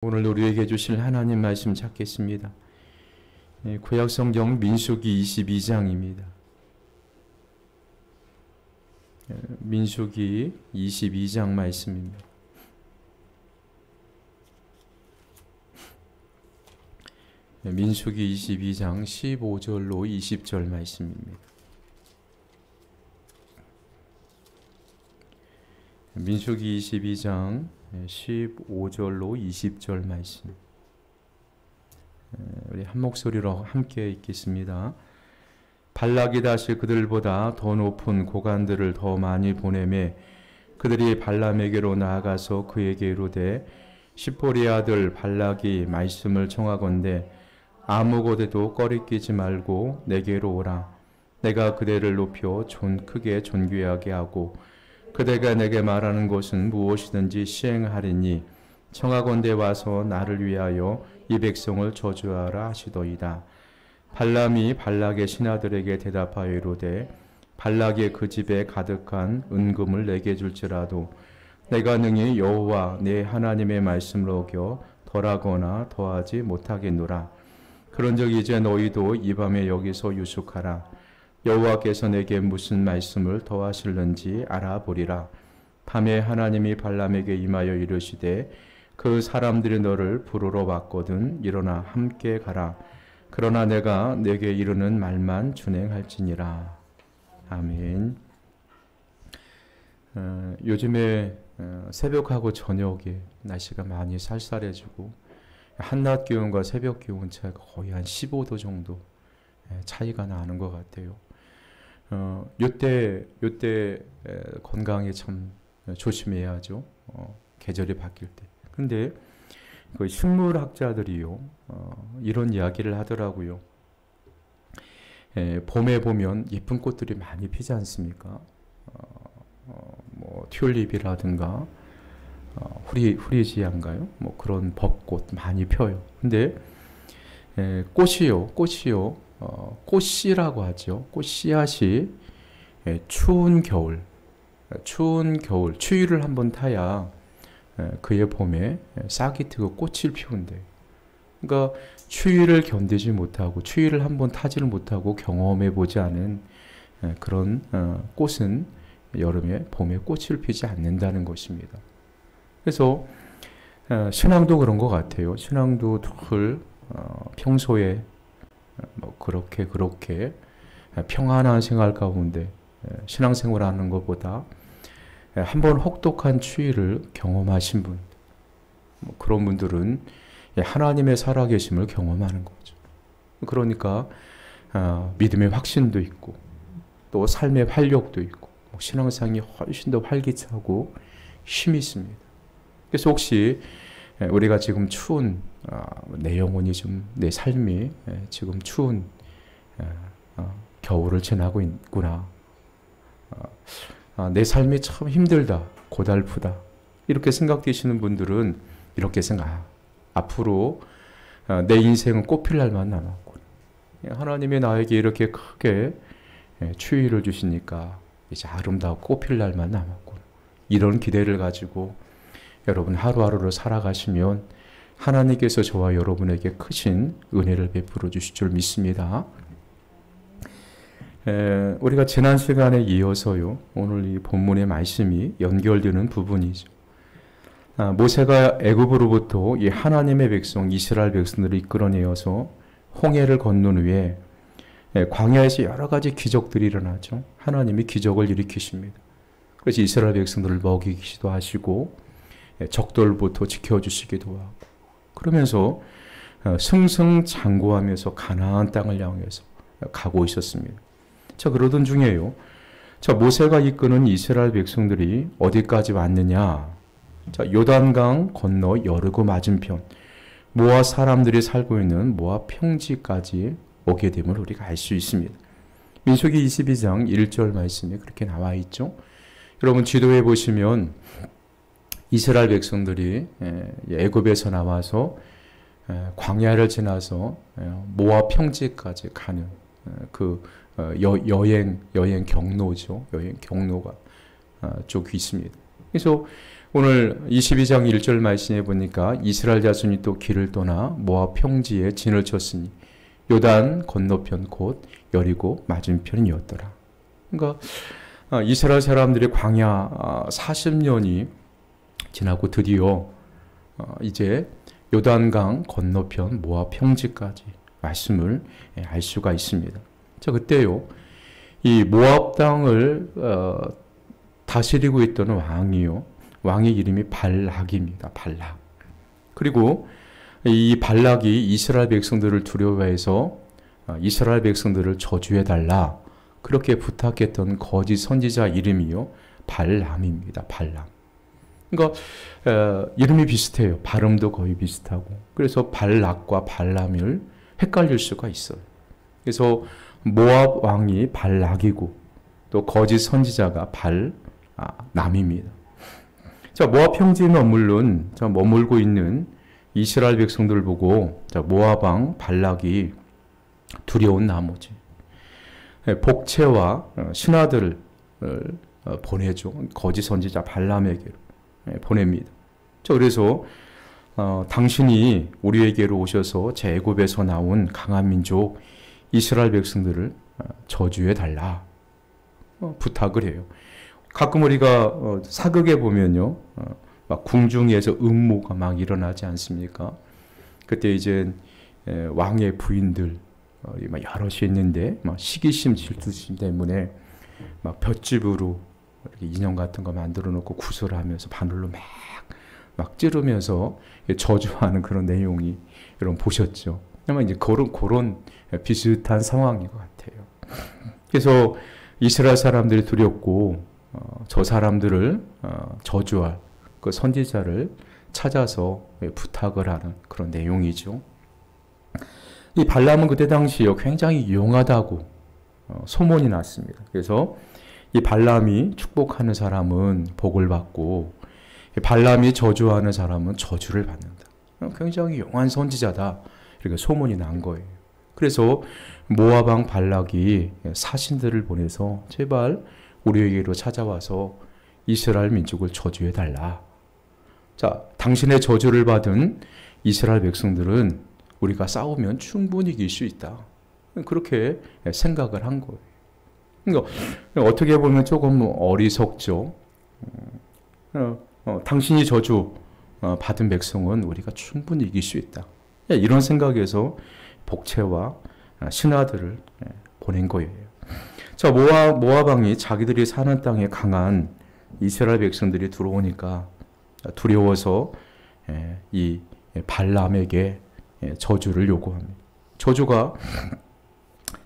오늘 우리에게 주실 하나님 말씀 찾겠습니다. 구약성경 민수기 22장입니다. 민수기 22장 말씀입니다. 민수기 22장 15절로 20절 말씀입니다. 민수기 22장 15절로 20절 말씀, 우리 한 목소리로 함께 읽겠습니다. 발락이 다시 그들보다 더 높은 고관들을 더 많이 보내매 그들이 발람에게로 나아가서 그에게 이르되 십보리 아들 발락이 말씀을 청하건대 아무 곳에도 꺼리끼지 말고 내게로 오라. 내가 그대를 높여 크게 존귀하게 하고 그대가 내게 말하는 것은 무엇이든지 시행하리니 청하건대 와서 나를 위하여 이 백성을 저주하라 하시더이다. 발람이 발락의 신하들에게 대답하여 이르되 발락의 그 집에 가득한 은금을 내게 줄지라도 내가 능히 여호와 내 하나님의 말씀을 어겨 덜하거나 더하지 못하겠노라. 그런즉 이제 너희도 이 밤에 여기서 유숙하라. 여호와께서 내게 무슨 말씀을 더하실는지 알아보리라. 밤에 하나님이 발람에게 임하여 이르시되 그 사람들이 너를 부르러 왔거든 일어나 함께 가라. 그러나 내가 내게 이르는 말만 준행할지니라. 아멘. 요즘에 새벽하고 저녁에 날씨가 많이 쌀쌀해지고 한낮 기온과 새벽 기온 차이가 거의 한 15도 정도 차이가 나는 것 같아요. 요때 건강에 참 조심해야죠. 계절이 바뀔 때. 근데 그 식물학자들이요, 이런 이야기를 하더라고요. 봄에 보면 예쁜 꽃들이 많이 피지 않습니까? 뭐 튤립이라든가 후리지아인가요? 뭐 그런 벚꽃 많이 펴요. 근데 꽃이요, 꽃씨라고 하죠. 꽃씨앗이 추운 겨울, 추위를 한번 타야 그의 봄에 싹이 트고 꽃을 피운대요. 그러니까 추위를 견디지 못하고 추위를 한번 타지를 못하고 경험해 보지 않은 그런 꽃은 여름에 봄에 꽃을 피지 않는다는 것입니다. 그래서 신앙도 그런 것 같아요. 신앙도 늘 평소에 뭐 그렇게 평안한 생활 가운데 신앙생활하는 것보다 한번 혹독한 추위를 경험하신 분, 뭐 그런 분들은 하나님의 살아계심을 경험하는 거죠. 그러니까 믿음의 확신도 있고 또 삶의 활력도 있고 신앙생활이 훨씬 더 활기차고 힘이 있습니다. 그래서 혹시 우리가 지금 추운 내 영혼이 좀 내 삶이 지금 추운 겨울을 지나고 있구나. 내 삶이 참 힘들다, 고달프다. 이렇게 생각되시는 분들은 이렇게 앞으로 내 인생은 꽃필 날만 남았구나. 하나님이 나에게 이렇게 크게 추위를 주시니까 이제 아름다운 꽃필 날만 남았구나. 이런 기대를 가지고 여러분 하루하루를 살아가시면 하나님께서 저와 여러분에게 크신 은혜를 베풀어 주실 줄 믿습니다. 우리가 지난 시간에 이어서요, 오늘 이 본문의 말씀이 연결되는 부분이죠. 모세가 애굽으로부터 이 하나님의 백성 이스라엘 백성들을 이끌어내어서 홍해를 건넌 후에 광야에서 여러 가지 기적들이 일어나죠. 하나님이 기적을 일으키십니다. 그래서 이스라엘 백성들을 먹이기도 하시고 적들부터 지켜주시기도 하고 그러면서 승승장구하면서 가나안 땅을 향해서 가고 있었습니다. 자, 그러던 중에요. 자, 모세가 이끄는 이스라엘 백성들이 어디까지 왔느냐? 자, 요단강 건너 여리고 맞은편 모압 사람들이 살고 있는 모압 평지까지 오게 됨을 우리가 알 수 있습니다. 민수기 22장 1절 말씀에 그렇게 나와 있죠. 여러분 지도에 보시면 이스라엘 백성들이 애굽에서 나와서 광야를 지나서 모압 평지까지 가는 그 여행 경로죠. 여행 경로가 쭉 있습니다. 그래서 오늘 22장 1절 말씀에 보니까 이스라엘 자손이 또 길을 떠나 모압 평지에 진을 쳤으니 요단 건너편 곧 여리고 맞은편이었더라. 그러니까 이스라엘 사람들의 광야 40년이 지나고 드디어 이제 요단강 건너편 모압 평지까지 말씀을 알 수가 있습니다. 자, 그때요, 이 모압 땅을 다스리고 있던 왕의 이름이 발락입니다. 발락. 그리고 이 발락이 이스라엘 백성들을 두려워해서 이스라엘 백성들을 저주해달라 그렇게 부탁했던 거짓 선지자 이름이요, 발람입니다. 발람. 그러니까 이름이 비슷해요. 발음도 거의 비슷하고. 그래서 발락과 발람을 헷갈릴 수가 있어요. 그래서 모압 왕이 발락이고 또 거짓 선지자가 발람입니다. 자, 모압 평지에 머물고 있는 이스라엘 백성들을 보고 모압 왕 발락이 두려운 나머지 복채와 신하들을 보내죠. 거짓 선지자 발람에게로 보냅니다. 자, 그래서 당신이 우리에게로 오셔서 제 애굽에서 나온 강한 민족 이스라엘 백성들을 저주해 달라 부탁을 해요. 가끔 우리가 사극에 보면요, 막 궁중에서 음모가 막 일어나지 않습니까? 그때 이제 왕의 부인들 막 여럿이 있는데 막 시기심, 질투심 때문에 막 볏짚으로 이렇게 인형 같은 거 만들어 놓고 구슬하면서 바늘로 막 찌르면서 저주하는 그런 내용이 여러분 보셨죠? 아마 이제 그런 비슷한 상황인 것 같아요. 그래서 이스라엘 사람들이 두렵고 저 사람들을 저주할 그 선지자를 찾아서 부탁을 하는 그런 내용이죠. 이 발람은 그때 당시에 굉장히 용하다고 소문이 났습니다. 그래서 이 발람이 축복하는 사람은 복을 받고 발람이 저주하는 사람은 저주를 받는다. 굉장히 용한 선지자다. 이렇게 소문이 난 거예요. 그래서 모압 왕 발락이 사신들을 보내서 제발 우리에게로 찾아와서 이스라엘 민족을 저주해 달라. 자, 당신의 저주를 받은 이스라엘 백성들은 우리가 싸우면 충분히 이길 수 있다. 그렇게 생각을 한 거예요. 그러니까 어떻게 보면 조금 어리석죠. 당신이 저주 받은 백성은 우리가 충분히 이길 수 있다. 이런 생각에서 복채와 신하들을 보낸 거예요. 자, 모압 왕이 자기들이 사는 땅에 강한 이스라엘 백성들이 들어오니까 두려워서 이 발람에게 저주를 요구합니다. 저주가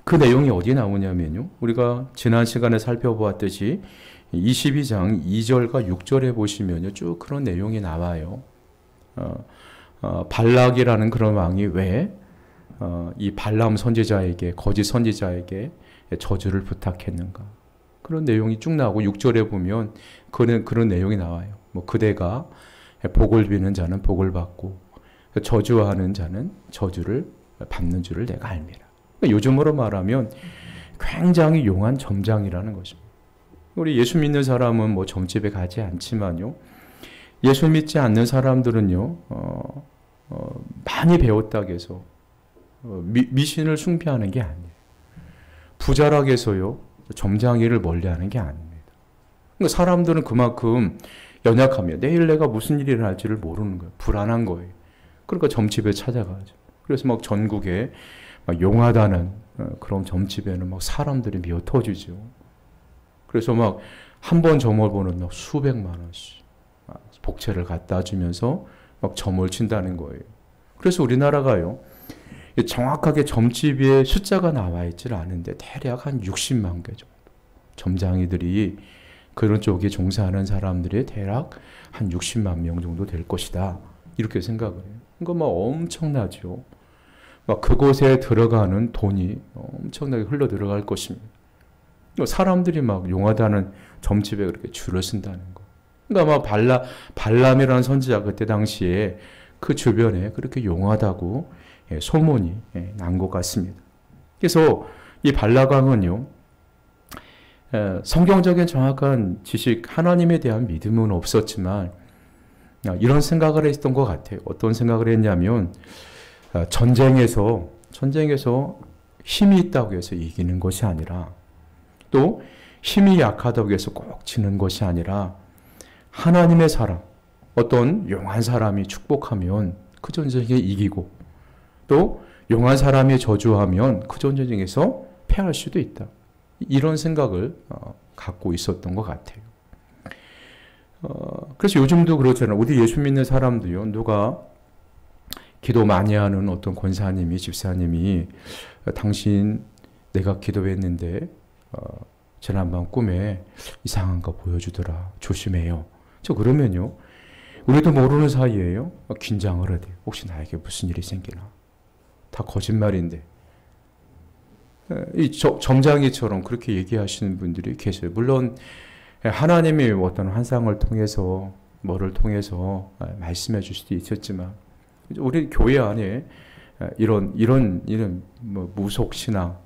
그 내용이 어디에 나오냐면요, 우리가 지난 시간에 살펴보았듯이 22장 2절과 6절에 보시면요, 쭉 그런 내용이 나와요. 발락이라는 그런 왕이 왜 이 발람 선지자에게, 거짓 선지자에게 저주를 부탁했는가, 그런 내용이 쭉 나오고 6절에 보면 그런 내용이 나와요. 뭐 그대가 복을 비는 자는 복을 받고 저주하는 자는 저주를 받는 줄을 내가 알미라. 요즘으로 말하면 굉장히 용한 점장이라는 것입니다. 우리 예수 믿는 사람은 뭐 점집에 가지 않지만요, 예수 믿지 않는 사람들은요, 많이 배웠다고 해서 미신을 숭배하는 게 아니에요. 부자락에서요, 점장이를 멀리하는 게 아닙니다. 그러니까 사람들은 그만큼 연약하며 내일 내가 무슨 일이 일어날지를 모르는 거예요. 불안한 거예요. 그러니까 점집에 찾아가죠. 그래서 막 전국에 막 용하다는 그런 점집에는 막 사람들이 미어 터지죠. 그래서 막 한 번 점을 보는 막 수백만 원씩 복채를 갖다 주면서 막 점을 친다는 거예요. 그래서 우리나라가요, 정확하게 점집의 숫자가 나와 있질 않은데 대략 한 60만 개 정도 점장이들이, 그런 쪽에 종사하는 사람들이 대략 한 60만 명 정도 될 것이다, 이렇게 생각을 해요. 그러니까 막 엄청나죠. 막 그곳에 들어가는 돈이 엄청나게 흘러 들어갈 것입니다. 사람들이 막 용하다는 점집에 그렇게 줄을 쓴다는 거. 그러니까 아마 발람이라는 선지자 그때 당시에 그 주변에 그렇게 용하다고 소문이 난 것 같습니다. 그래서 이 발락왕은요, 성경적인 정확한 지식, 하나님에 대한 믿음은 없었지만 이런 생각을 했던 것 같아요. 어떤 생각을 했냐면 전쟁에서 힘이 있다고 해서 이기는 것이 아니라 또 힘이 약하다고 해서 꼭 지는 것이 아니라 하나님의 사람, 어떤 용한 사람이 축복하면 그 전쟁에 이기고 또 용한 사람이 저주하면 그 전쟁에서 패할 수도 있다. 이런 생각을 갖고 있었던 것 같아요. 그래서 요즘도 그렇잖아요. 우리 예수 믿는 사람도요. 누가 기도 많이 하는 어떤 권사님이 집사님이 당신 내가 기도했는데 지난밤 꿈에 이상한 거 보여주더라. 조심해요. 저 그러면요. 우리도 모르는 사이에요. 긴장을 해야 돼요. 혹시 나에게 무슨 일이 생기나. 다 거짓말인데. 이 점장이처럼 그렇게 얘기하시는 분들이 계세요. 물론 하나님이 어떤 환상을 통해서 뭐를 통해서 말씀해 줄 수도 있었지만 우리 교회 안에 이런 뭐 무속 신앙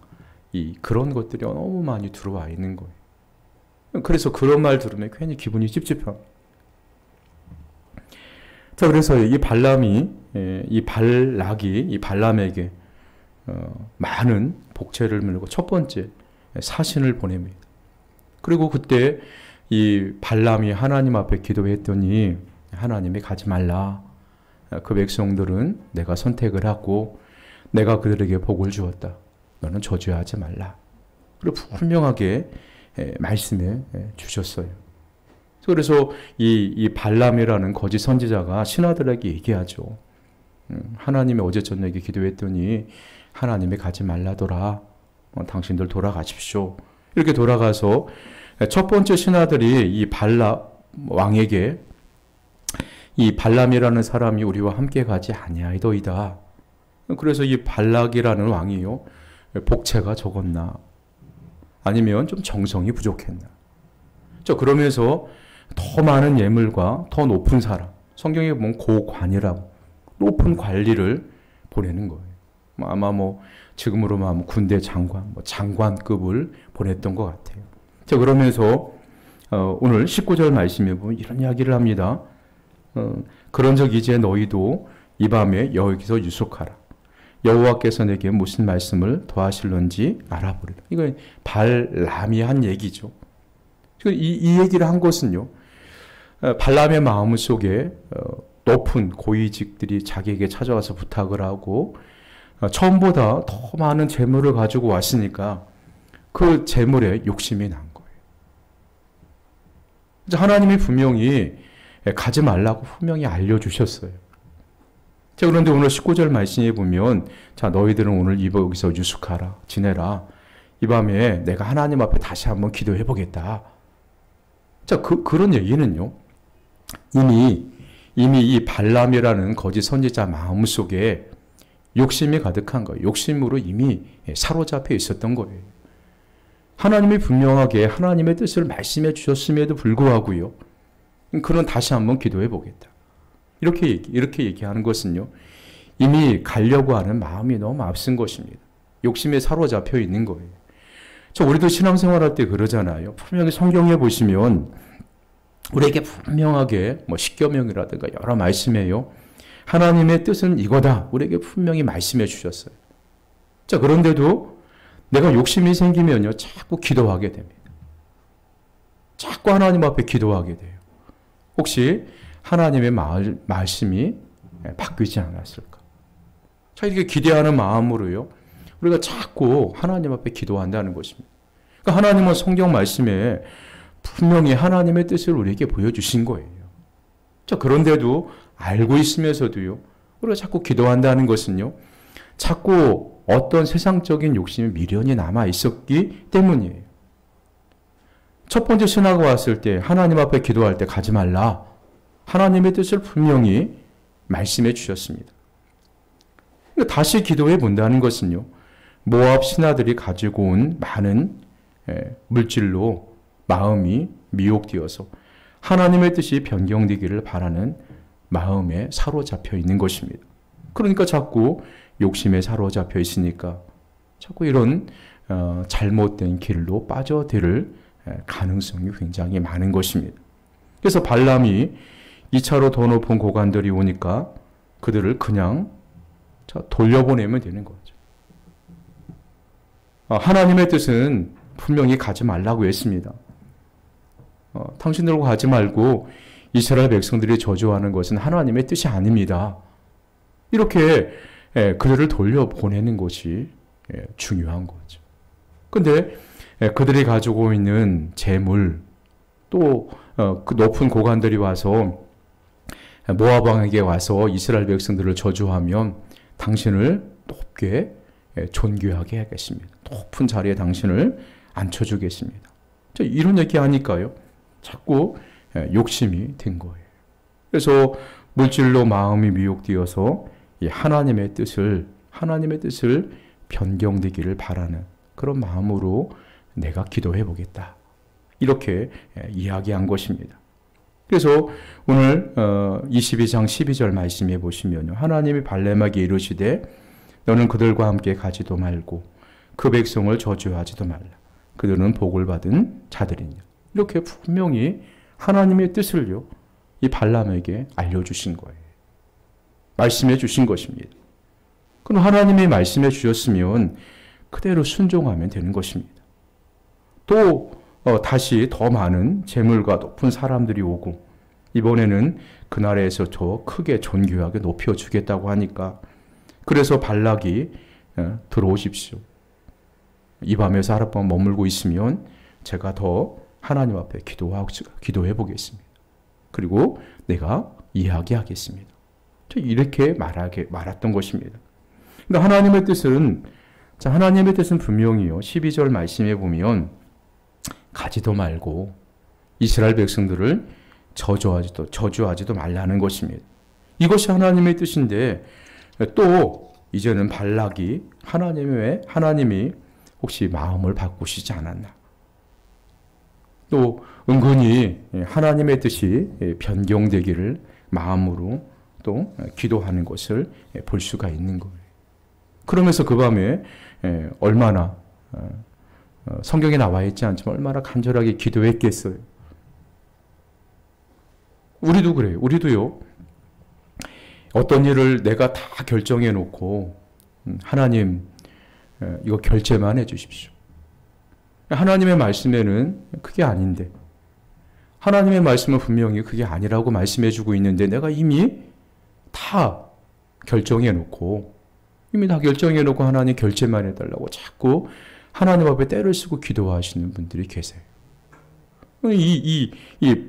그런 것들이 너무 많이 들어와 있는 거예요. 그래서 그런 말 들으면 괜히 기분이 찝찝합니다. 자, 그래서 이 발람이 이 발람에게 많은 복채를 물고 첫 번째 사신을 보냅니다. 그리고 그때 이 발람이 하나님 앞에 기도했더니 하나님이 가지 말라. 그 백성들은 내가 선택을 하고 내가 그들에게 복을 주었다. 너는 저주하지 말라. 그리고 분명하게 말씀해 주셨어요. 그래서 이 발람이라는 거짓 선지자가 신하들에게 얘기하죠. 하나님이 어제 저녁에 기도했더니 하나님이 가지 말라더라. 당신들 돌아가십시오. 이렇게 돌아가서 첫 번째 신하들이 이 발람 왕에게 이 발람이라는 사람이 우리와 함께 가지 아니하이더이다. 그래서 이 발락이라는 왕이요. 복채가 적었나? 아니면 좀 정성이 부족했나? 그러면서 더 많은 예물과 더 높은 사람, 성경에 보면 고관이라고 높은 관리를 보내는 거예요. 아마 지금으로 말하면 군대 장관, 장관급을 보냈던 것 같아요. 그러면서 오늘 19절 말씀에 보면 이런 이야기를 합니다. 그런즉 이제 너희도 이 밤에 여기서 유숙하라. 여호와께서 내게 무슨 말씀을 더하실런지 알아보리라. 이건 발람이 한 얘기죠. 이 얘기를 한 것은요. 발람의 마음 속에 높은 고위직들이 자기에게 찾아와서 부탁을 하고 처음보다 더 많은 재물을 가지고 왔으니까 그 재물에 욕심이 난 거예요. 하나님이 분명히 가지 말라고 분명히 알려주셨어요. 자, 그런데 오늘 19절 말씀에 보면 자, 너희들은 오늘 여기서 유숙하라, 지내라. 이 밤에 내가 하나님 앞에 다시 한번 기도해 보겠다. 자, 그런 얘기는요. 이미 이 발람이라는 거짓 선지자 마음속에 욕심이 가득한 거예요. 욕심으로 이미 사로잡혀 있었던 거예요. 하나님이 분명하게 하나님의 뜻을 말씀해 주셨음에도 불구하고요. 그는 다시 한번 기도해 보겠다. 이렇게 얘기하는 것은요. 이미 가려고 하는 마음이 너무 앞선 것입니다. 욕심에 사로잡혀 있는 거예요. 우리도 신앙생활할 때 그러잖아요. 분명히 성경에 보시면 우리에게 분명하게 십계명이라든가 여러 말씀에요. 하나님의 뜻은 이거다. 우리에게 분명히 말씀해 주셨어요. 자, 그런데도 내가 욕심이 생기면요. 자꾸 기도하게 됩니다. 자꾸 하나님 앞에 기도하게 돼요. 혹시 하나님의 말씀이 바뀌지 않았을까? 자, 이렇게 기대하는 마음으로요. 우리가 자꾸 하나님 앞에 기도한다는 것입니다. 그러니까 하나님은 성경 말씀에 분명히 하나님의 뜻을 우리에게 보여주신 거예요. 자, 그런데도 알고 있으면서도요. 우리가 자꾸 기도한다는 것은요. 자꾸 어떤 세상적인 욕심이 미련이 남아 있었기 때문이에요. 첫 번째 신하가 왔을 때 하나님 앞에 기도할 때 가지 말라. 하나님의 뜻을 분명히 말씀해 주셨습니다. 다시 기도해 본다는 것은요. 모압 신하들이 가지고 온 많은 물질로 마음이 미혹되어서 하나님의 뜻이 변경되기를 바라는 마음에 사로잡혀 있는 것입니다. 그러니까 자꾸 욕심에 사로잡혀 있으니까 자꾸 이런 잘못된 길로 빠져들 가능성이 굉장히 많은 것입니다. 그래서 발람이 2차로 더 높은 고관들이 오니까 그들을 그냥 돌려보내면 되는 거죠. 하나님의 뜻은 분명히 가지 말라고 했습니다. 당신들과 가지 말고 이스라엘 백성들이 저주하는 것은 하나님의 뜻이 아닙니다. 이렇게 그들을 돌려보내는 것이 중요한 거죠. 근데 그들이 가지고 있는 재물, 또 그 높은 고관들이 와서 모압 왕에게 와서 이스라엘 백성들을 저주하면 당신을 높게 존귀하게 하겠습니다. 높은 자리에 당신을 앉혀주겠습니다. 이런 얘기 하니까요, 자꾸 욕심이 된 거예요. 그래서 물질로 마음이 미혹되어서 이 하나님의 뜻을 변경되기를 바라는 그런 마음으로 내가 기도해 보겠다. 이렇게 이야기한 것입니다. 그래서 오늘 22장 12절 말씀해 보시면요, 하나님이 발람에게 이르시되 너는 그들과 함께 가지도 말고 그 백성을 저주하지도 말라. 그들은 복을 받은 자들이냐. 이렇게 분명히 하나님의 뜻을요, 이 발람에게 알려주신 거예요. 말씀해 주신 것입니다. 그럼 하나님이 말씀해 주셨으면 그대로 순종하면 되는 것입니다. 또 다시 더 많은 재물과 높은 사람들이 오고 이번에는 그 나라에서 더 크게 존귀하게 높여주겠다고 하니까, 그래서 발락이 들어오십시오. 이 밤에서 하룻밤 머물고 있으면 제가 더 하나님 앞에 기도해 보겠습니다. 그리고 내가 이야기하겠습니다. 이렇게 말했던 것입니다. 근데 하나님의 뜻은 분명히요, 12절 말씀에 보면 가지도 말고 이스라엘 백성들을 저주하지도 말라는 것입니다. 이것이 하나님의 뜻인데, 또 이제는 발락이 하나님이 혹시 마음을 바꾸시지 않았나? 또 은근히 하나님의 뜻이 변경되기를 마음으로 또 기도하는 것을 볼 수가 있는 거예요. 그러면서 그 밤에 얼마나 성경에 나와 있지 않지만 얼마나 간절하게 기도했겠어요. 우리도 그래요. 우리도요, 어떤 일을 내가 다 결정해 놓고 하나님 이거 결제만 해 주십시오. 하나님의 말씀에는 그게 아닌데, 하나님의 말씀은 분명히 그게 아니라고 말씀해 주고 있는데 내가 이미 다 결정해 놓고 하나님 결제만 해달라고 자꾸 하나님 앞에 때를 쓰고 기도하시는 분들이 계세요. 이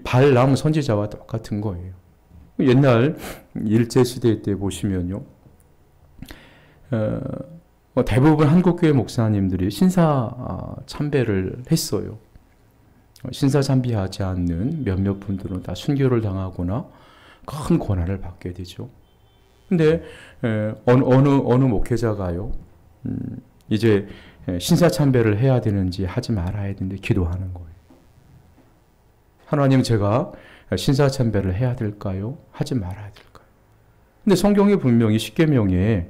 발람 선지자와 똑같은 거예요. 옛날 일제시대 때 보시면요, 대부분 한국교회 목사님들이 신사 참배를 했어요. 신사 참배하지 않는 몇몇 분들은 다 순교를 당하거나 큰 고난을 받게 되죠. 근데 어느 목회자가요, 이제 신사 참배를 해야 되는지 하지 말아야 되는데 기도하는 거예요. 하나님, 제가 신사 참배를 해야 될까요? 하지 말아야 될까요? 근데 성경에 분명히 십계명에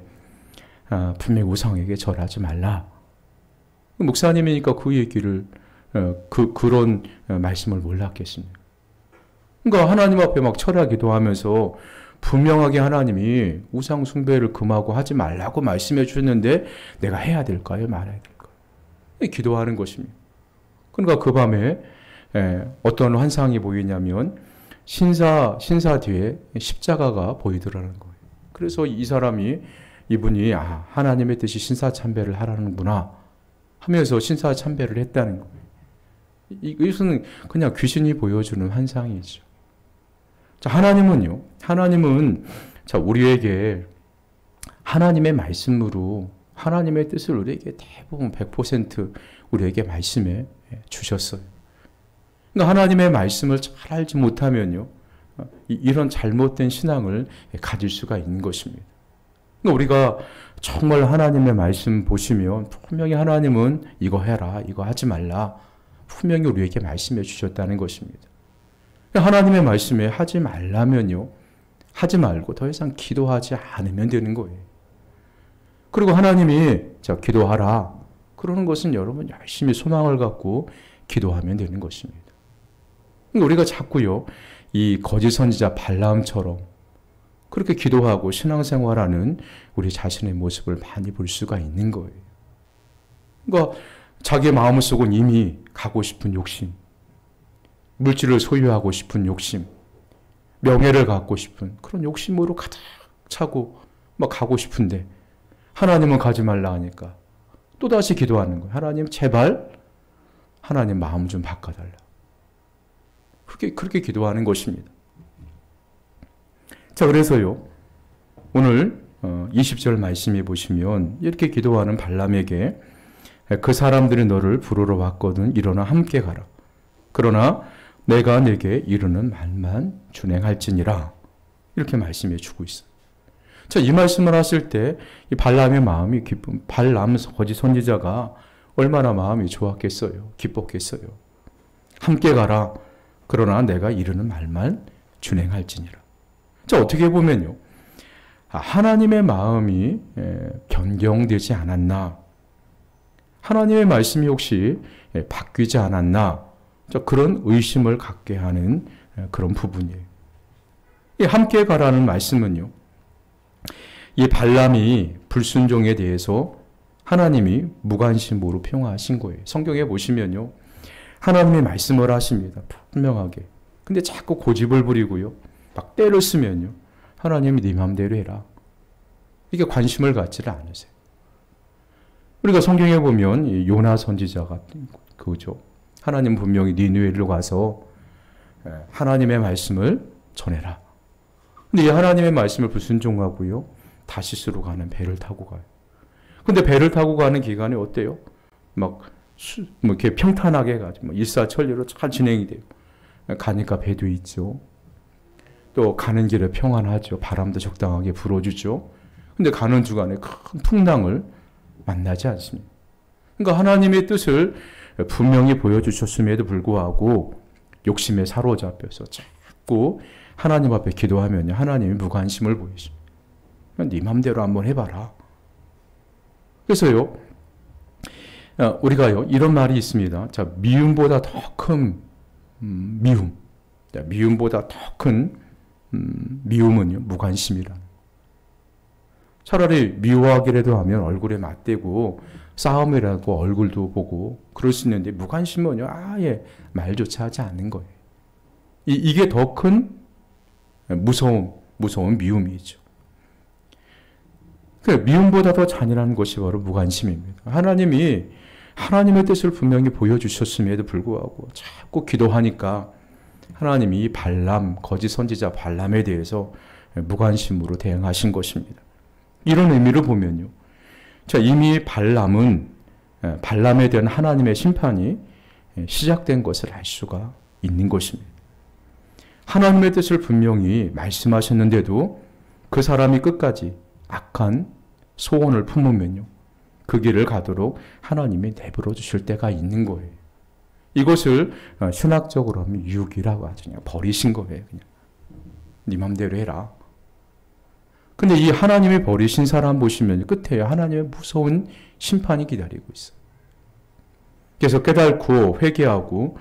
분명히 우상에게 절하지 말라. 목사님이니까 그 얘기를 그런 말씀을 몰랐겠습니까? 그러니까 하나님 앞에 막 철야 기도하면서 분명하게 하나님이 우상 숭배를 금하고 하지 말라고 말씀해 주셨는데 내가 해야 될까요? 말아야 될까요? 기도하는 것입니다. 그러니까 그 밤에 어떤 환상이 보이냐면 신사 뒤에 십자가가 보이더라는 거예요. 그래서 이분이 하나님의 뜻이 신사 참배를 하라는구나 하면서 신사 참배를 했다는 거예요. 이것은 그냥 귀신이 보여주는 환상이죠. 자, 하나님은 우리에게 하나님의 말씀으로 하나님의 뜻을 우리에게 대부분 100% 우리에게 말씀해 주셨어요. 그러니까 하나님의 말씀을 잘 알지 못하면요, 이런 잘못된 신앙을 가질 수가 있는 것입니다. 그러니까 우리가 정말 하나님의 말씀 보시면 분명히 하나님은 이거 해라, 이거 하지 말라 분명히 우리에게 말씀해 주셨다는 것입니다. 하나님의 말씀에 하지 말라면요, 하지 말고 더 이상 기도하지 않으면 되는 거예요. 그리고 하나님이 기도하라 그러는 것은 여러분 열심히 소망을 갖고 기도하면 되는 것입니다. 우리가 자꾸요, 이 거짓 선지자 발람처럼 그렇게 기도하고 신앙생활하는 우리 자신의 모습을 많이 볼 수가 있는 거예요. 그러니까 자기 마음속은 이미 가고 싶은 욕심, 물질을 소유하고 싶은 욕심, 명예를 갖고 싶은 그런 욕심으로 가득 차고 막 가고 싶은데 하나님은 가지 말라 하니까 또다시 기도하는 거예요. 하나님 제발 하나님 마음 좀 바꿔달라. 그렇게 기도하는 것입니다. 자, 그래서요 오늘 20절 말씀에 보시면 이렇게 기도하는 발람에게 그 사람들이 너를 부르러 왔거든 일어나 함께 가라. 그러나 내가 내게 이르는 말만 준행할지니라. 이렇게 말씀해 주고 있어요. 자, 이 말씀을 하실 때 이 발람의 마음이 기쁨, 발람 거짓 선지자가 얼마나 마음이 좋았겠어요. 기뻤겠어요. 함께 가라. 그러나 내가 이르는 말만 준행할지니라. 자, 어떻게 보면요. 하나님의 마음이 변경되지 않았나? 하나님의 말씀이 혹시 바뀌지 않았나? 그런 의심을 갖게 하는 그런 부분이에요. 이 함께 가라는 말씀은요. 이 발람이 불순종에 대해서 하나님이 무관심으로 평화하신 거예요. 성경에 보시면요. 하나님이 말씀을 하십니다. 분명하게. 근데 자꾸 고집을 부리고요. 막 때를 쓰면요. 하나님이 네 마음대로 해라. 이게 관심을 갖지를 않으세요. 우리가 성경에 보면 요나 선지자가 그거죠. 하나님 분명히 니느웨로 가서 하나님의 말씀을 전해라. 근데 이 하나님의 말씀을 불순종하고요. 다시스로 가는 배를 타고 가요. 근데 배를 타고 가는 기간이 어때요? 뭐 이렇게 평탄하게 가죠. 일사천리로 잘 진행이 돼요. 가니까 배도 있죠. 또 가는 길에 평안하죠. 바람도 적당하게 불어주죠. 근데 가는 주간에 큰 풍랑을 만나지 않습니다. 그러니까 하나님의 뜻을 분명히 보여주셨음에도 불구하고 욕심에 사로잡혀서 자꾸 하나님 앞에 기도하면 하나님이 무관심을 보이십니다. 네 맘대로 한번 해봐라. 그래서요, 우리가요, 이런 말이 있습니다. 자, 미움보다 더 큰 미움. 미움보다 더 큰 미움은요, 무관심이라. 차라리 미워하기라도 하면 얼굴에 맞대고 싸움이라고 얼굴도 보고 그럴 수 있는데 무관심은요, 아예 말조차 하지 않는 거예요. 이게 더 큰 무서운 미움이죠. 미움보다 더 잔인한 것이 바로 무관심입니다. 하나님이 하나님의 뜻을 분명히 보여주셨음에도 불구하고 자꾸 기도하니까 하나님이 발람, 거짓 선지자 발람에 대해서 무관심으로 대응하신 것입니다. 이런 의미로 보면요. 자, 이미 발람에 대한 하나님의 심판이 시작된 것을 알 수가 있는 것입니다. 하나님의 뜻을 분명히 말씀하셨는데도 그 사람이 끝까지 악한 소원을 품으면요. 그 길을 가도록 하나님이 내버려 주실 때가 있는 거예요. 이것을 신학적으로 하면 유기라고 하죠. 그냥 버리신 거예요. 그냥 네 맘대로 해라. 근데 이 하나님이 버리신 사람 보시면 끝에 하나님의 무서운 심판이 기다리고 있어요. 그래서 깨닫고 회개하고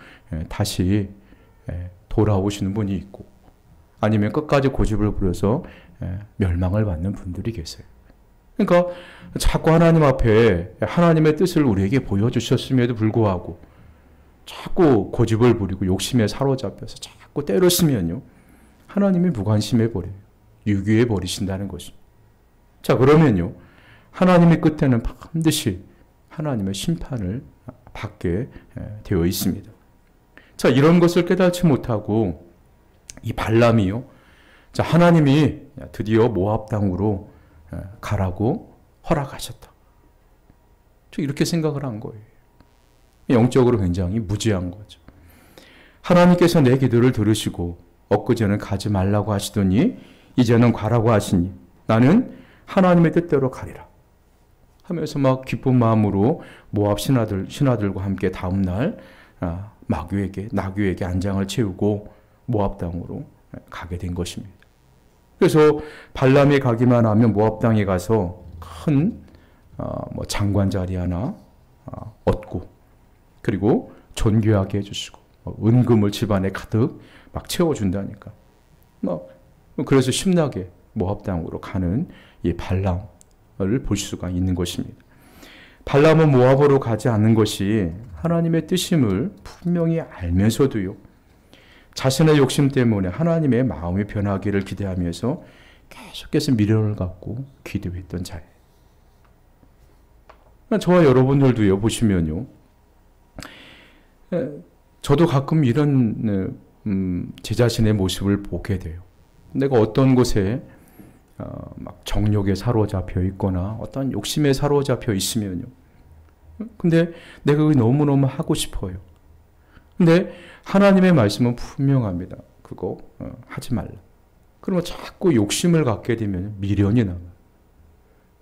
다시 돌아오시는 분이 있고 아니면 끝까지 고집을 부려서 멸망을 받는 분들이 계세요. 그러니까 자꾸 하나님 앞에 하나님의 뜻을 우리에게 보여주셨음에도 불구하고 자꾸 고집을 부리고 욕심에 사로잡혀서 자꾸 때를 쓰면요. 하나님이 무관심해 버려요. 유기해 버리신다는 것입니다. 자, 그러면요. 하나님의 끝에는 반드시 하나님의 심판을 받게 되어 있습니다. 자, 이런 것을 깨닫지 못하고 이 발람이요. 자, 하나님이 드디어 모압 땅으로 가라고 허락하셨다. 저 이렇게 생각을 한 거예요. 영적으로 굉장히 무지한 거죠. 하나님께서 내 기도를 들으시고 엊그제는 가지 말라고 하시더니 이제는 가라고 하시니 나는 하나님의 뜻대로 가리라. 하면서 막 기쁜 마음으로 모압 신하들과 함께 다음날 나귀에게 안장을 채우고 모압 땅으로 가게 된 것입니다. 그래서 발람이 가기만 하면 모압 땅에 가서 큰 장관 자리 하나 얻고 그리고 존귀하게 해주시고 은금을 집안에 가득 막 채워준다니까. 그래서 신나게 모압 땅으로 가는 이 발람을 볼 수가 있는 것입니다. 발람은 모압으로 가지 않는 것이 하나님의 뜻임을 분명히 알면서도요, 자신의 욕심 때문에 하나님의 마음이 변하기를 기대하면서 계속해서 미련을 갖고 기도했던 자예요. 저와 여러분들도요, 보시면요, 저도 가끔 이런 제 자신의 모습을 보게 돼요. 내가 어떤 곳에 막 정욕에 사로잡혀 있거나 어떤 욕심에 사로잡혀 있으면요, 근데 내가 그게 너무너무 하고 싶어요. 근데 하나님의 말씀은 분명합니다. 그거 하지 말라. 그러면 자꾸 욕심을 갖게 되면 미련이 남아요.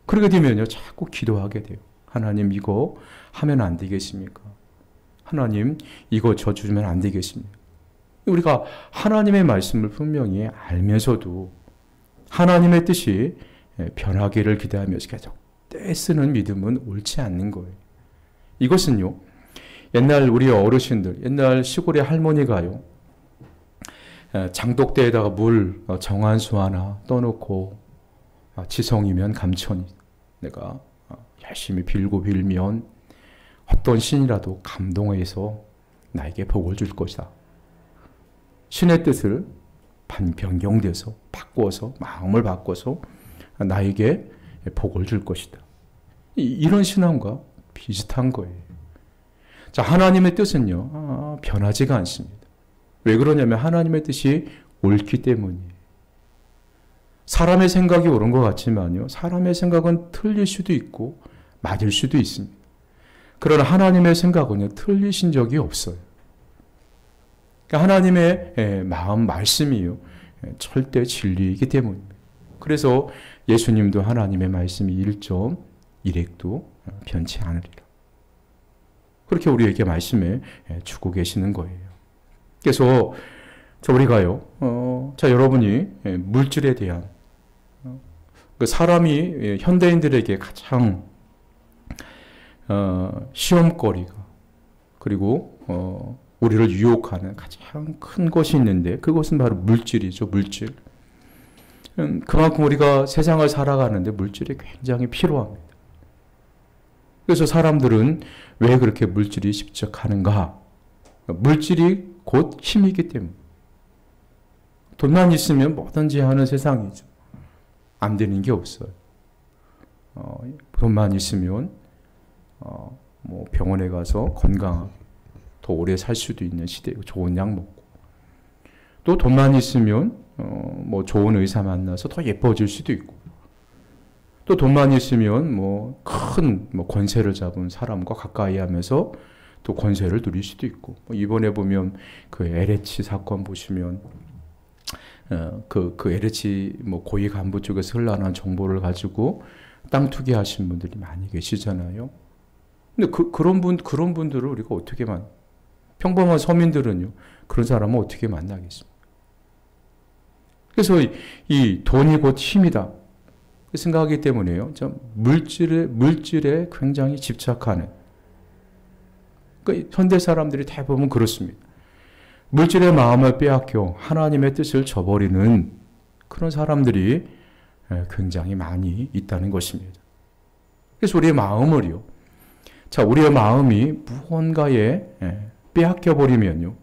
그러게 되면요, 자꾸 기도하게 돼요. 하나님, 이거 하면 안 되겠습니까? 하나님, 이거 져주면 안 되겠습니까? 우리가 하나님의 말씀을 분명히 알면서도 하나님의 뜻이 변하기를 기대하면서 계속 떼쓰는 믿음은 옳지 않는 거예요. 이것은요, 옛날 우리 어르신들, 옛날 시골의 할머니가요, 장독대에다가 물 정한수 하나 떠놓고 지성이면 감천이, 내가 열심히 빌고 빌면 어떤 신이라도 감동해서 나에게 복을 줄 것이다. 신의 뜻을 변경돼서 바꿔서 마음을 바꿔서 나에게 복을 줄 것이다. 이런 신앙과 비슷한 거예요. 자, 하나님의 뜻은요, 변하지가 않습니다. 왜 그러냐면 하나님의 뜻이 옳기 때문이에요. 사람의 생각이 옳은 것 같지만요, 사람의 생각은 틀릴 수도 있고 맞을 수도 있습니다. 그러나 하나님의 생각은요, 틀리신 적이 없어요. 그러니까 하나님의 마음 말씀이요, 절대 진리이기 때문입니다. 그래서 예수님도 하나님의 말씀이 1.1핵도 변치 않으리라. 그렇게 우리에게 말씀해 주고 계시는 거예요. 그래서 우리가요, 자, 여러분이 물질에 대한 그 사람이 현대인들에게 가장 시험거리가, 그리고 우리를 유혹하는 가장 큰 것이 있는데 그것은 바로 물질이죠. 물질. 그만큼 우리가 세상을 살아가는데 물질이 굉장히 필요합니다. 그래서 사람들은 왜 그렇게 물질이 집착하는가? 물질이 곧 힘이기 때문에. 돈만 있으면 뭐든지 하는 세상이죠. 안 되는 게 없어요. 돈만 있으면 뭐 병원에 가서 건강하게 더 오래 살 수도 있는 시대고, 좋은 약 먹고, 또 돈만 있으면 뭐 좋은 의사 만나서 더 예뻐질 수도 있고, 또 돈만 있으면 뭐 큰 권세를 잡은 사람과 가까이 하면서 또 권세를 누릴 수도 있고, 이번에 보면 그 LH 사건 보시면 그 LH 고위 간부 쪽에서 흘러나온 정보를 가지고 땅 투기하신 분들이 많이 계시잖아요. 근데 그런 분들을 우리가 어떻게 평범한 서민들은요, 그런 사람은 어떻게 만나겠습니까? 그래서 이 돈이 곧 힘이다 생각하기 때문에요, 물질에 굉장히 집착하는, 그러니까 현대 사람들이 대부분 그렇습니다. 물질의 마음을 빼앗겨 하나님의 뜻을 저버리는 그런 사람들이 굉장히 많이 있다는 것입니다. 그래서 우리의 마음을요, 우리의 마음이 무언가에 빼앗겨 버리면요,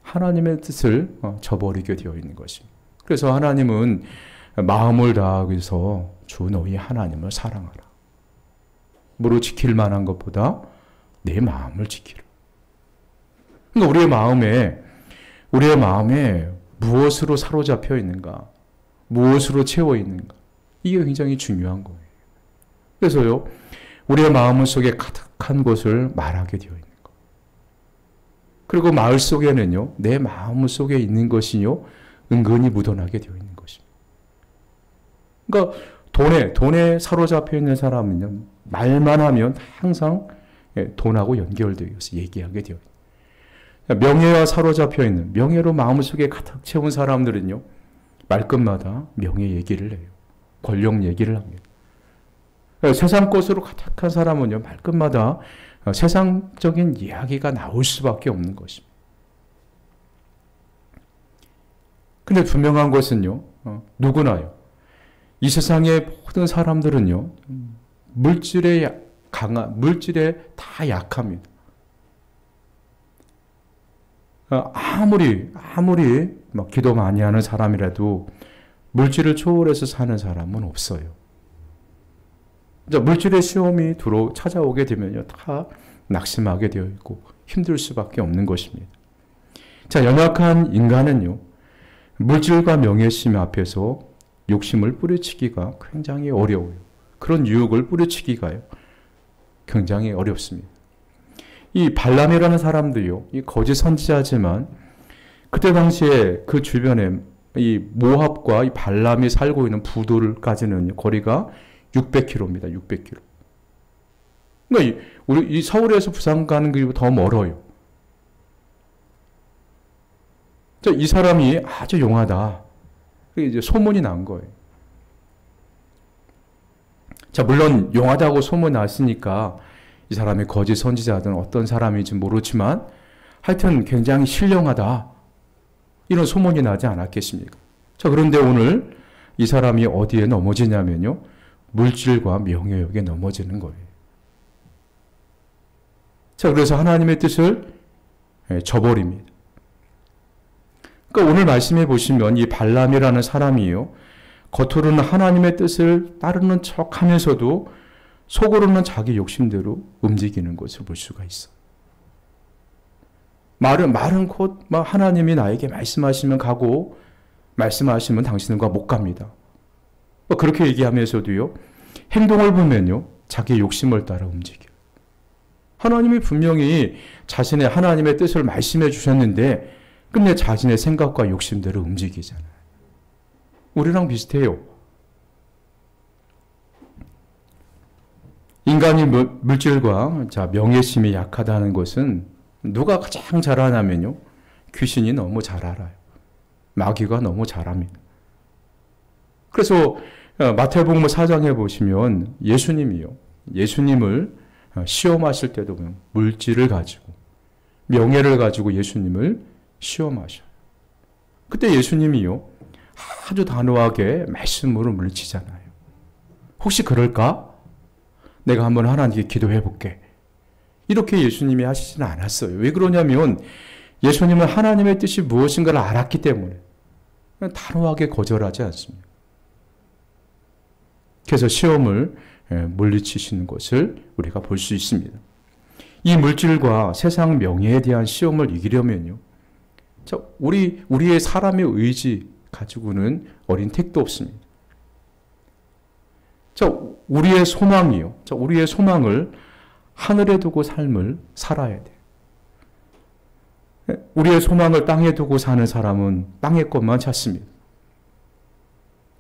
하나님의 뜻을 저버리게 되어 있는 것입니다. 그래서 하나님은 마음을 다하여서 주 너희 하나님을 사랑하라. 무릇 지킬 만한 것보다 내 마음을 지키라. 그러니까 우리의 마음에 무엇으로 사로잡혀 있는가, 무엇으로 채워 있는가, 이게 굉장히 중요한 거예요. 그래서요, 우리의 마음 속에 가득한 것을 말하게 되어 있는 것. 그리고 마을 속에는요, 내 마음 속에 있는 것이요, 은근히 묻어나게 되어 있는 것입니다. 그러니까 돈에 사로잡혀 있는 사람은요, 말만 하면 항상 돈하고 연결되어 있어서 얘기하게 되어 있습니다. 명예와 사로잡혀 있는, 명예로 마음속에 가득 채운 사람들은요, 말끝마다 명예 얘기를 해요. 권력 얘기를 합니다. 세상 것으로 가득한 사람은요, 말끝마다 세상적인 이야기가 나올 수밖에 없는 것입니다. 근데 분명한 것은요, 누구나요. 이 세상의 모든 사람들은요, 물질에 다 약합니다. 아무리 막 기도 많이 하는 사람이라도 물질을 초월해서 사는 사람은 없어요. 물질의 시험이 찾아오게 되면요, 다 낙심하게 되어 있고 힘들 수밖에 없는 것입니다. 자, 연약한 인간은요, 물질과 명예심 앞에서 욕심을 뿌리치기가 굉장히 어려워요. 그런 유혹을 뿌리치기가요, 굉장히 어렵습니다. 이 발람이라는 사람도요, 이 거짓 선지자지만 그때 당시에 그 주변에 이 모압과 이 발람이 살고 있는 부돌까지는 거리가 600km입니다. 600km. 그러니까 우리 이 서울에서 부산 가는 길보다 더 멀어요. 자, 이 사람이 아주 용하다. 그게 이제 소문이 난 거예요. 자, 물론 용하다고 소문 났으니까 이 사람이 거짓 선지자든 어떤 사람인지 모르지만 하여튼 굉장히 신령하다. 이런 소문이 나지 않았겠습니까? 자, 그런데 오늘 이 사람이 어디에 넘어지냐면요, 물질과 명예욕에 넘어지는 거예요. 자, 그래서 하나님의 뜻을 저버립니다. 그러니까 오늘 말씀해 보시면 이 발람이라는 사람이요, 겉으로는 하나님의 뜻을 따르는 척 하면서도 속으로는 자기 욕심대로 움직이는 것을 볼 수가 있어. 말은 곧 하나님이 나에게 말씀하시면 가고 말씀하시면 당신과 못 갑니다. 그렇게 얘기하면서도요, 행동을 보면요, 자기 욕심을 따라 움직여요. 하나님이 분명히 자신의 하나님의 뜻을 말씀해 주셨는데 끝내 자신의 생각과 욕심대로 움직이잖아요. 우리랑 비슷해요. 인간이 물질과 명예심이 약하다는 것은 누가 가장 잘 아냐면요, 귀신이 너무 잘 알아요. 마귀가 너무 잘합니다. 그래서 마태복음 4장에 보시면 예수님을 시험하실 때도 보면 물질을 가지고 명예를 가지고 예수님을 시험하셔요. 그때 예수님이요, 아주 단호하게 말씀으로 물리치잖아요. 혹시 그럴까? 내가 한번 하나님께 기도해 볼게. 이렇게 예수님이 하시지는 않았어요. 왜 그러냐면 예수님은 하나님의 뜻이 무엇인가를 알았기 때문에 단호하게 거절하지 않습니다. 그래서 시험을 물리치시는 것을 우리가 볼 수 있습니다. 이 물질과 세상 명예에 대한 시험을 이기려면요, 우리의 사람의 의지 가지고는 어린 택도 없습니다. 우리의 소망이요, 우리의 소망을 하늘에 두고 삶을 살아야 돼요. 우리의 소망을 땅에 두고 사는 사람은 땅의 것만 찾습니다.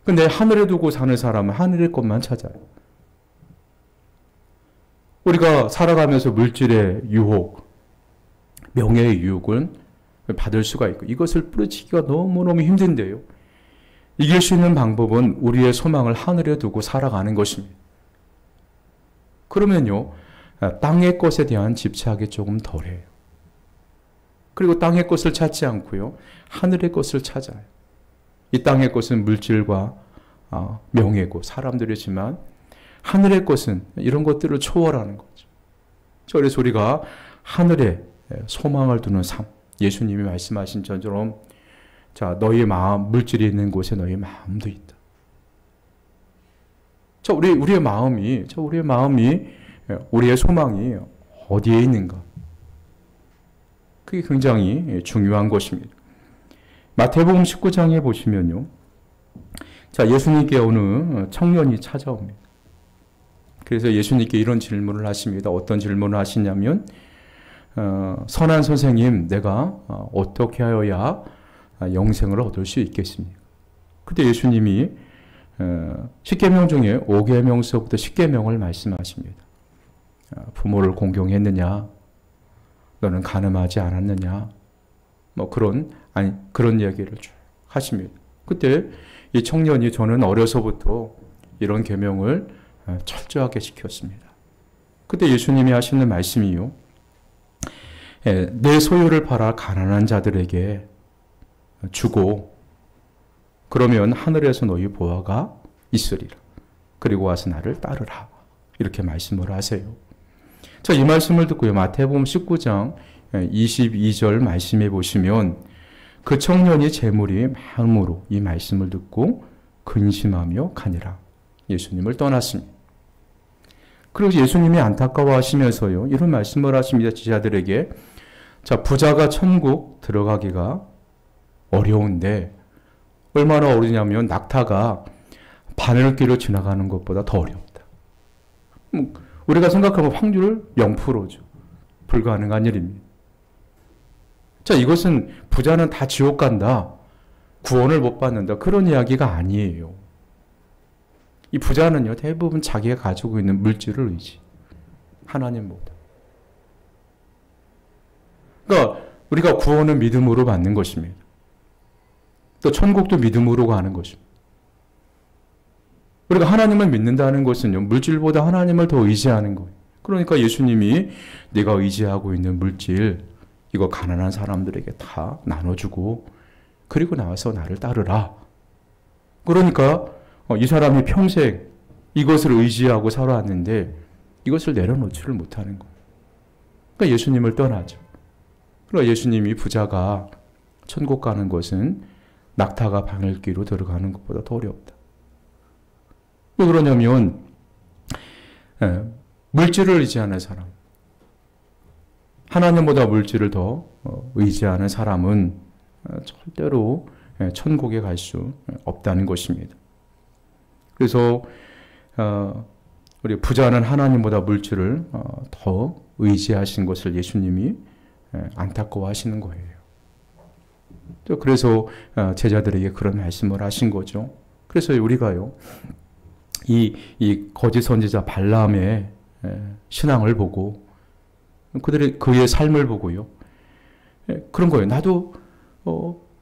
근데 하늘에 두고 사는 사람은 하늘의 것만 찾아요. 우리가 살아가면서 물질의 유혹, 명예의 유혹은 받을 수가 있고 이것을 뿌리치기가 너무너무 힘든데요, 이길 수 있는 방법은 우리의 소망을 하늘에 두고 살아가는 것입니다. 그러면요, 땅의 것에 대한 집착이 조금 덜해요. 그리고 땅의 것을 찾지 않고요, 하늘의 것을 찾아요. 이 땅의 것은 물질과 명예고 사람들이지만 하늘의 것은 이런 것들을 초월하는 거죠. 그래서 우리가 하늘에 소망을 두는 삶, 예수님이 말씀하신 것처럼 너희의 마음, 물질이 있는 곳에 너희의 마음도 있다. 우리의 마음이, 우리의 소망이 어디에 있는가? 그게 굉장히 중요한 것입니다. 마태복음 19장에 보시면요, 예수님께 어느 청년이 찾아옵니다. 그래서 예수님께 이런 질문을 하십니다. 어떤 질문을 하시냐면, 선한 선생님, 내가 어떻게 하여야 영생을 얻을 수 있겠습니까? 그때 예수님이 10계명 중에 5계명서부터 10계명을 말씀하십니다. 부모를 공경했느냐? 너는 간음하지 않았느냐? 그런 이야기를 쭉 하십니다. 그때 이 청년이 저는 어려서부터 이런 계명을 철저하게 지켰습니다. 그때 예수님이 하시는 말씀이요, 내 소유를 팔아 가난한 자들에게 주고 그러면 하늘에서 너희 보화가 있으리라. 그리고 와서 나를 따르라. 이렇게 말씀을 하세요. 자, 이 말씀을 듣고요. 마태복음 19장 22절 말씀해 보시면 그 청년이 재물이 마음으로 이 말씀을 듣고 근심하며 가니라. 예수님을 떠났습니다. 그리고 예수님이 안타까워하시면서요. 이런 말씀을 하십니다. 제자들에게. 자, 부자가 천국 들어가기가 어려운데 얼마나 어려우냐면 낙타가 바늘길을 지나가는 것보다 더 어렵다. 우리가 생각하면 확률 0%죠. 불가능한 일입니다. 자, 이것은 부자는 다 지옥 간다. 구원을 못 받는다. 그런 이야기가 아니에요. 이 부자는요, 대부분 자기가 가지고 있는 물질을 의지. 하나님보다. 그러니까 우리가 구원은 믿음으로 받는 것입니다. 또 천국도 믿음으로 가는 것입니다. 우리가 하나님을 믿는다는 것은요, 물질보다 하나님을 더 의지하는 거예요. 그러니까 예수님이 내가 의지하고 있는 물질, 이거 가난한 사람들에게 다 나눠주고 그리고 나와서 나를 따르라. 그러니까 이 사람이 평생 이것을 의지하고 살아왔는데 이것을 내려놓지를 못하는 거예요. 그러니까 예수님을 떠나죠. 그러니까 예수님이 부자가 천국 가는 것은 낙타가 바늘길로 들어가는 것보다 더 어렵다. 왜 그러냐면 물질을 의지하는 사람, 하나님보다 물질을 더 의지하는 사람은 절대로 천국에 갈 수 없다는 것입니다. 그래서 우리 부자는 하나님보다 물질을 더 의지하신 것을 예수님이 안타까워하시는 거예요. 그래서 제자들에게 그런 말씀을 하신 거죠. 그래서 우리가요, 이 거짓 선지자 발람의 신앙을 보고 그의 삶을 보고요, 그런 거예요. 나도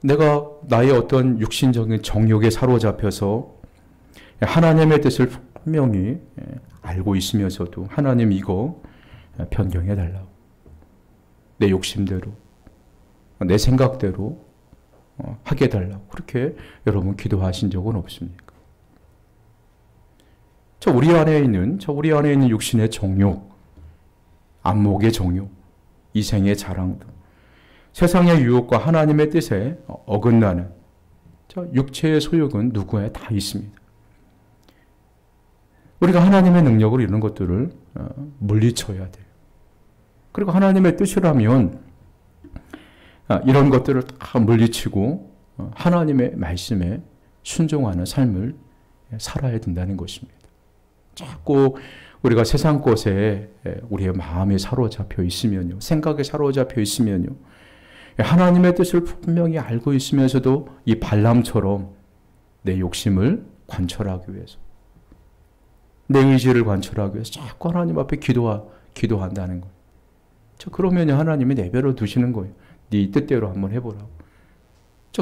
내가 나의 어떤 육신적인 정욕에 사로잡혀서 하나님의 뜻을 분명히 알고 있으면서도 하나님 이거 변경해 달라고, 내 욕심대로 내 생각대로 하게 해달라고 그렇게 여러분 기도하신 적은 없습니까? 우리 안에 있는 육신의 정욕, 안목의 정욕, 이생의 자랑 등 세상의 유혹과 하나님의 뜻에 어긋나는 육체의 소욕은 누구에 다 있습니다. 우리가 하나님의 능력으로 이런 것들을 물리쳐야 돼요. 그리고 하나님의 뜻이라면 이런 것들을 다 물리치고 하나님의 말씀에 순종하는 삶을 살아야 된다는 것입니다. 자꾸 우리가 세상 것에 우리의 마음에 사로잡혀 있으면요, 생각에 사로잡혀 있으면요, 하나님의 뜻을 분명히 알고 있으면서도 이 발람처럼 내 욕심을 관철하기 위해서, 내 의지를 관철하기 위해서 자꾸 하나님 앞에 기도한다는 거예요. 그러면 하나님이 내버려 두시는 거예요. 네 뜻대로 한번 해보라고.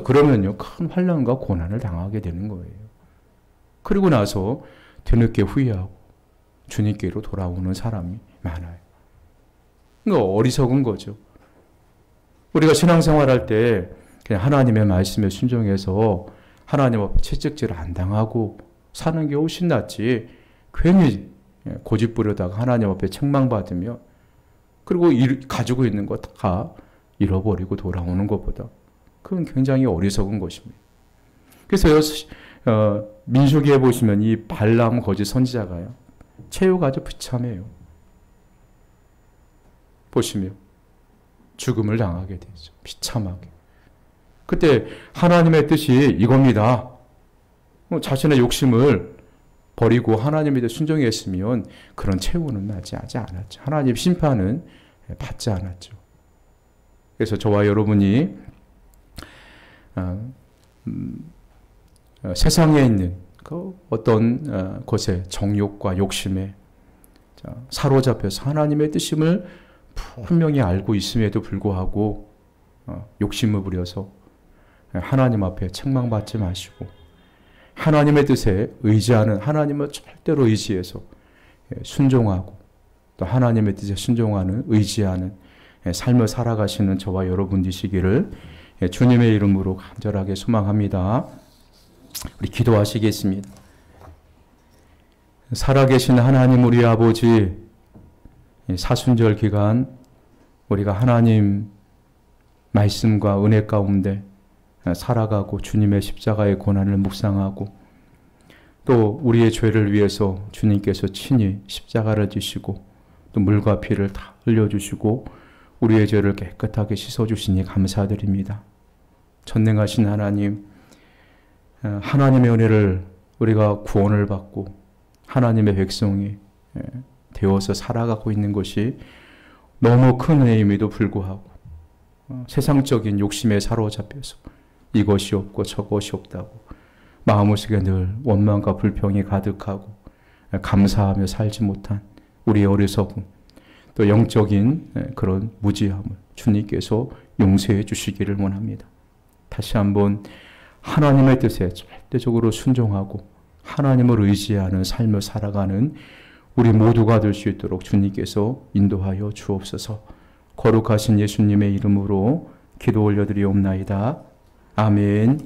그러면요, 큰 환난과 고난을 당하게 되는 거예요. 그리고 나서 뒤늦게 후회하고 주님께로 돌아오는 사람이 많아요. 그러니까 어리석은 거죠. 우리가 신앙생활할 때 그냥 하나님의 말씀에 순종해서 하나님 앞에 채찍질 안 당하고 사는 게 훨씬 낫지, 괜히 고집 부려다가 하나님 앞에 책망받으며 그리고 가지고 있는 거 다 잃어버리고 돌아오는 것보다 그건 굉장히 어리석은 것입니다. 그래서 민수기에 보시면 이 발람 거짓 선지자가요, 체후가 아주 비참해요. 보시면 죽음을 당하게 되죠. 비참하게. 그때 하나님의 뜻이 이겁니다. 자신의 욕심을 버리고 하나님에 대해 순종했으면 그런 체후는 하지 않았죠. 하나님 심판은 받지 않았죠. 그래서 저와 여러분이 세상에 있는 그 어떤 곳에 정욕과 욕심에 사로잡혀서 하나님의 뜻임을 분명히 알고 있음에도 불구하고 욕심을 부려서 하나님 앞에 책망받지 마시고 하나님의 뜻에 의지하는, 하나님을 절대로 의지해서 순종하고 또 하나님의 뜻에 순종하는, 의지하는 삶을 살아가시는 저와 여러분 되시기를 주님의 이름으로 간절하게 소망합니다. 우리 기도하시겠습니다. 살아계신 하나님 우리 아버지, 사순절 기간 우리가 하나님 말씀과 은혜 가운데 살아가고 주님의 십자가의 고난을 묵상하고 또 우리의 죄를 위해서 주님께서 친히 십자가를 지시고 또 물과 피를 다 흘려주시고 우리의 죄를 깨끗하게 씻어주시니 감사드립니다. 전능하신 하나님, 하나님의 은혜를 우리가 구원을 받고 하나님의 백성이 되어서 살아가고 있는 것이 너무 큰 은혜임에도 불구하고 세상적인 욕심에 사로잡혀서 이것이 없고 저것이 없다고 마음속에 늘 원망과 불평이 가득하고 감사하며 살지 못한 우리의 어리석음, 또 영적인 그런 무지함을 주님께서 용서해 주시기를 원합니다. 다시 한번 하나님의 뜻에 절대적으로 순종하고 하나님을 의지하는 삶을 살아가는 우리 모두가 될 수 있도록 주님께서 인도하여 주옵소서. 거룩하신 예수님의 이름으로 기도 올려드리옵나이다. 아멘.